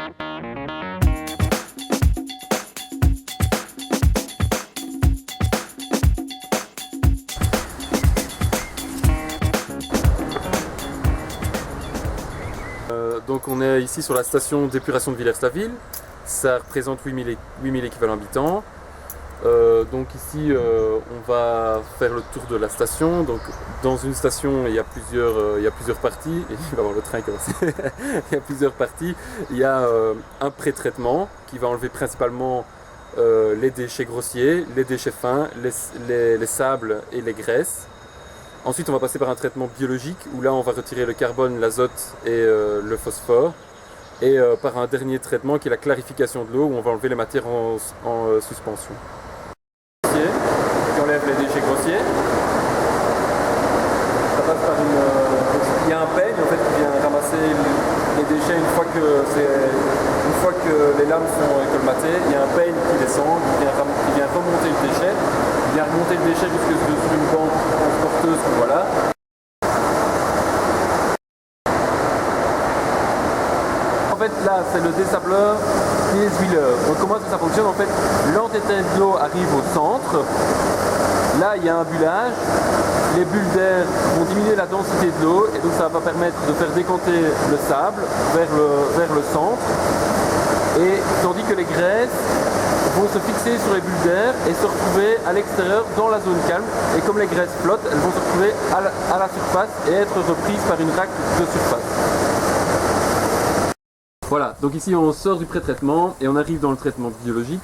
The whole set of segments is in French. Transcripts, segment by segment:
Donc on est ici sur la station d'épuration de Villers-la-Ville. Ça représente 8000 équivalents habitants. Donc ici on va faire le tour de la station. Donc dans une station il y a plusieurs parties. Et il va y avoir le train qui avance. Il y a plusieurs parties. Il y a un pré-traitement qui va enlever principalement les déchets grossiers, les déchets fins, les sables et les graisses. Ensuite on va passer par un traitement biologique où là on va retirer le carbone, l'azote et le phosphore. Et par un dernier traitement qui est la clarification de l'eau où on va enlever les matières en suspension. Qui enlève les déchets grossiers. Ça passe par il y a un peigne en fait, qui vient ramasser les déchets une fois que les lames sont colmatées. Il y a un peigne qui descend, qui vient remonter le déchet. Il vient remonter le déchet jusque sur une bande transporteuse qu'on voit là. En fait là c'est le désableur des huileurs. Donc comment est-ce que ça fonctionne? En fait l'entêté de l'eau arrive au centre. Là il y a un bullage. Les bulles d'air vont diminuer la densité de l'eau et donc ça va permettre de faire décanter le sable vers le centre. Et tandis que les graisses vont se fixer sur les bulles d'air et se retrouver à l'extérieur dans la zone calme. Et comme les graisses flottent, elles vont se retrouver à la surface et être reprises par une raque de surface. Voilà, donc ici on sort du pré-traitement et on arrive dans le traitement biologique.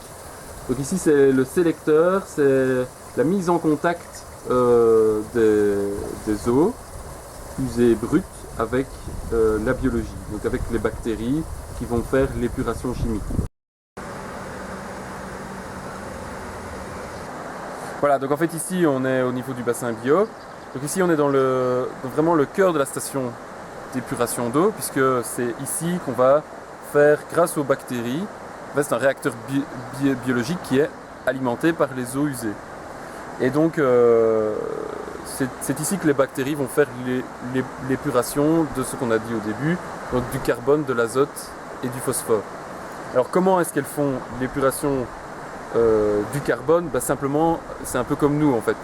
Donc ici c'est le sélecteur, c'est la mise en contact des eaux usées brutes avec la biologie, donc avec les bactéries qui vont faire l'épuration chimique. Voilà, donc en fait ici on est au niveau du bassin bio. Donc ici on est dans vraiment le cœur de la station d'épuration d'eau, puisque c'est ici qu'on va faire, grâce aux bactéries, en fait, c'est un réacteur biologique qui est alimenté par les eaux usées. Et donc c'est ici que les bactéries vont faire l'épuration de ce qu'on a dit au début, donc du carbone, de l'azote et du phosphore. Alors comment est-ce qu'elles font l'épuration du carbone? Simplement, c'est un peu comme nous en fait.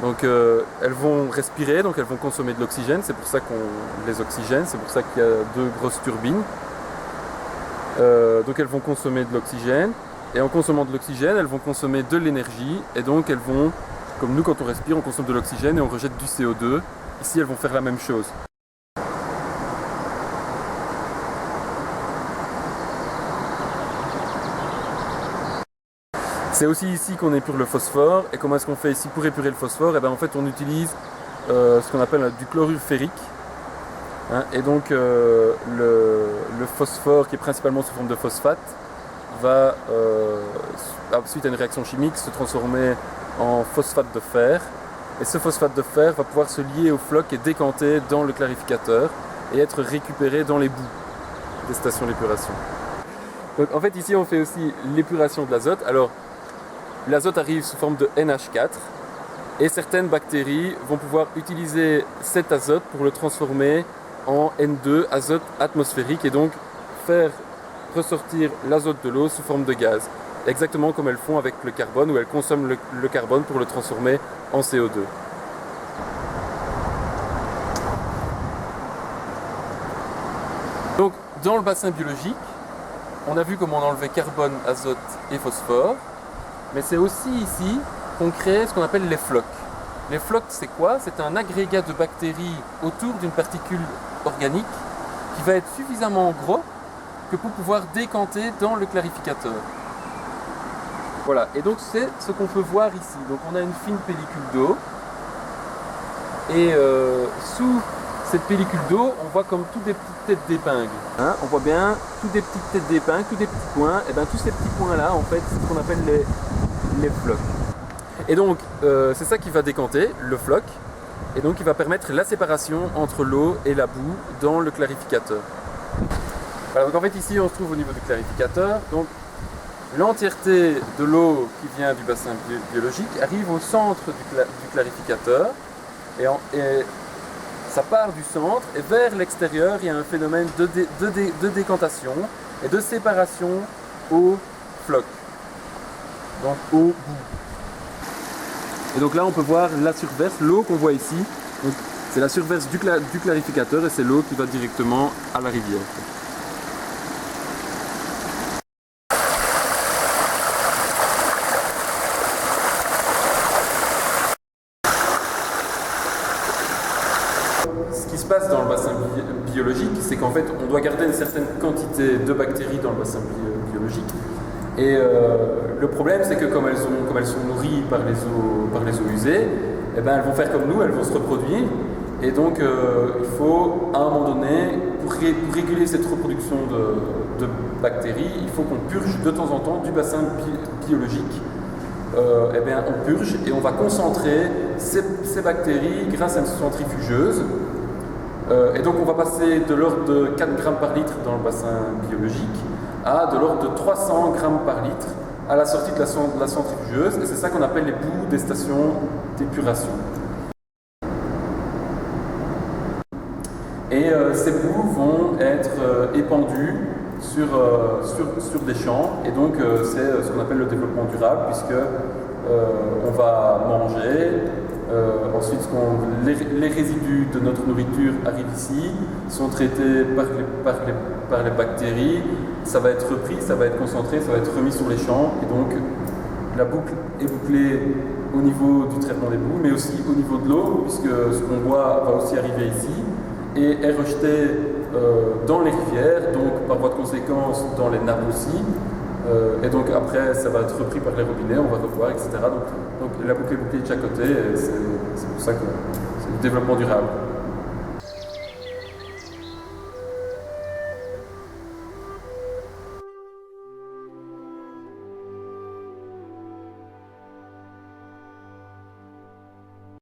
Donc elles vont respirer, donc elles vont consommer de l'oxygène, c'est pour ça qu'on les oxygène, c'est pour ça qu'il y a deux grosses turbines. Donc elles vont consommer de l'oxygène, et en consommant de l'oxygène, elles vont consommer de l'énergie, et donc elles vont, comme nous quand on respire, on consomme de l'oxygène et on rejette du CO2. Ici elles vont faire la même chose. C'est aussi ici qu'on épure le phosphore. Et comment est-ce qu'on fait ici pour épurer le phosphore? Et bien en fait on utilise ce qu'on appelle du chlorure ferrique. Hein, et donc le phosphore, qui est principalement sous forme de phosphate, va suite à une réaction chimique se transformer en phosphate de fer. Et ce phosphate de fer va pouvoir se lier au floc et décanter dans le clarificateur et être récupéré dans les boues des stations d'épuration. Donc en fait ici on fait aussi l'épuration de l'azote. Alors l'azote arrive sous forme de NH4 et certaines bactéries vont pouvoir utiliser cet azote pour le transformer en N2, azote atmosphérique, et donc faire ressortir l'azote de l'eau sous forme de gaz. Exactement comme elles font avec le carbone, où elles consomment le carbone pour le transformer en CO2. Donc dans le bassin biologique, on a vu comment on enlevait carbone, azote et phosphore. Mais c'est aussi ici qu'on crée ce qu'on appelle les flocs. Les flocs, c'est quoi? C'est un agrégat de bactéries autour d'une particule organique qui va être suffisamment gros que pour pouvoir décanter dans le clarificateur. Voilà, et donc c'est ce qu'on peut voir ici. Donc on a une fine pellicule d'eau et sous cette pellicule d'eau, on voit comme toutes des petites têtes d'épingle. Hein, on voit bien toutes des petites têtes d'épingle, tous des petits points. Et bien tous ces petits points-là, en fait, c'est ce qu'on appelle les flocs. Et donc, c'est ça qui va décanter, le floc. Et donc, il va permettre la séparation entre l'eau et la boue dans le clarificateur. Voilà, donc en fait, ici, on se trouve au niveau du clarificateur. Donc, l'entièreté de l'eau qui vient du bassin biologique arrive au centre du clarificateur. Et ça part du centre et vers l'extérieur, il y a un phénomène de décantation et de séparation au floc, donc au bout. Et donc là on peut voir la surverse, l'eau qu'on voit ici, c'est la surverse du clarificateur et c'est l'eau qui va directement à la rivière. Ce qui se passe dans le bassin biologique, c'est qu'en fait, on doit garder une certaine quantité de bactéries dans le bassin biologique. Et le problème, c'est que comme elles sont nourries par les eaux usées, eh ben, elles vont faire comme nous, elles vont se reproduire. Et donc, il faut, à un moment donné, pour réguler cette reproduction de bactéries, il faut qu'on purge de temps en temps du bassin biologique. Eh bien, on purge et on va concentrer ces bactéries grâce à une centrifugeuse. Et donc on va passer de l'ordre de 4 grammes par litre dans le bassin biologique à de l'ordre de 300 grammes par litre à la sortie de la centrifugeuse. Et c'est ça qu'on appelle les boues des stations d'épuration. Et ces boues vont être épandues sur des champs. Et donc c'est ce qu'on appelle le développement durable, puisque on va manger. Ensuite, les résidus de notre nourriture arrivent ici, sont traités par les bactéries, ça va être repris, ça va être concentré, ça va être remis sur les champs. Et donc, la boucle est bouclée au niveau du traitement des boues, mais aussi au niveau de l'eau, puisque ce qu'on boit va aussi arriver ici et est rejeté dans les rivières, donc par voie de conséquence dans les nappes aussi. Et donc après, ça va être repris par les robinets, on va revoir, etc. Donc la boucle est bouclée de chaque côté, et c'est pour ça que c'est le développement durable.